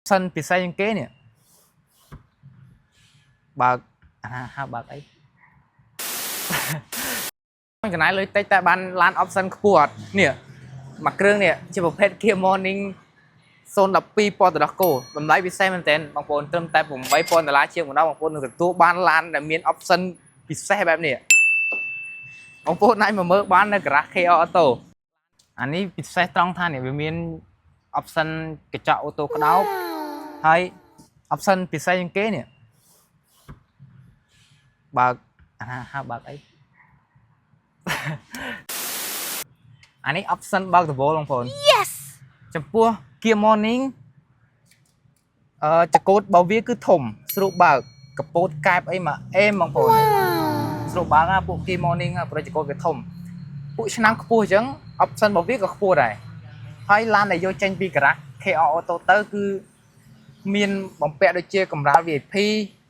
sân bị say những kế nè bà ha bà ấy cái này lấy tay ta ban lan option quạt nè mặc rương nè chỉ một pet kia morning zone đập pi po từ đó cô mình lấy bị say mình tên bằng phone tâm tayผมmấy phone từ lá chiêu của nó bằng phone đượcตัวban lan để miền option bị sayแบบnè bằng phone này mà mơ ban nó cả khi auto anh ấy bị say trong than này miền option cái chợ ô tô cái đó hay option bị say những kế nè bà ha bà ấyอันนี้ option បើកដបបងប្អូន Yes ចំពោះ Kia Morning ចកូតរបស់វាគឺធំស្រួលបើកកពតកែបអីមកអេមបងប្អូនស្រួលបើកណាពួក Kia Morning ប្រចកូតវាធំពួកឆ្នាំខ្ពស់អញ្ចឹង option របស់វាក៏ខ្ពស់ដែរហើយឡានដែលយកចេញពី garage KR Auto ទៅគឺមានបំពាក់ដូចជាកម្រាល VIP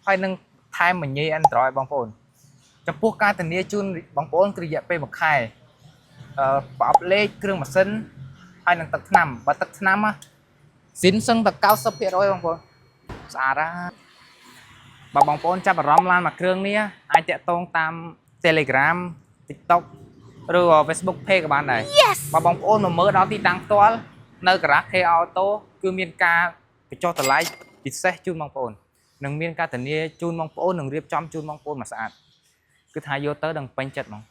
ហើយនឹងថែមមញ៉េ Android បងប្អូនចំពោះការធានាជូនបងប្អូនគឺរយៈពេល1ខែប្រអប់លេខគ្រឿងម៉ាស៊ីនហើយនឹងទឹកថ្នាំបើទឹកថ្នាំស៊ីនសឹងតែ 90% បងប្អូនស្អាតណាស់បើបងប្អូនចាប់អារម្មណ៍ឡានមួយគ្រឿងនេះអាចតាក់ទងតាម Telegram TikTok ឬ Facebook Page ក៏បានដែរបើបងប្អូនមកមើលដល់ទីតាំងផ្ទាល់នៅ Garage KR Auto គឺមានការបញ្ចុះតម្លៃពិសេសជូនបងប្អូននឹងមានការធានាជូនបងប្អូននឹងរៀបចំជូនបងប្អូនមកស្អាតគឺថាយកទៅដល់ពេញចិត្តហ្មង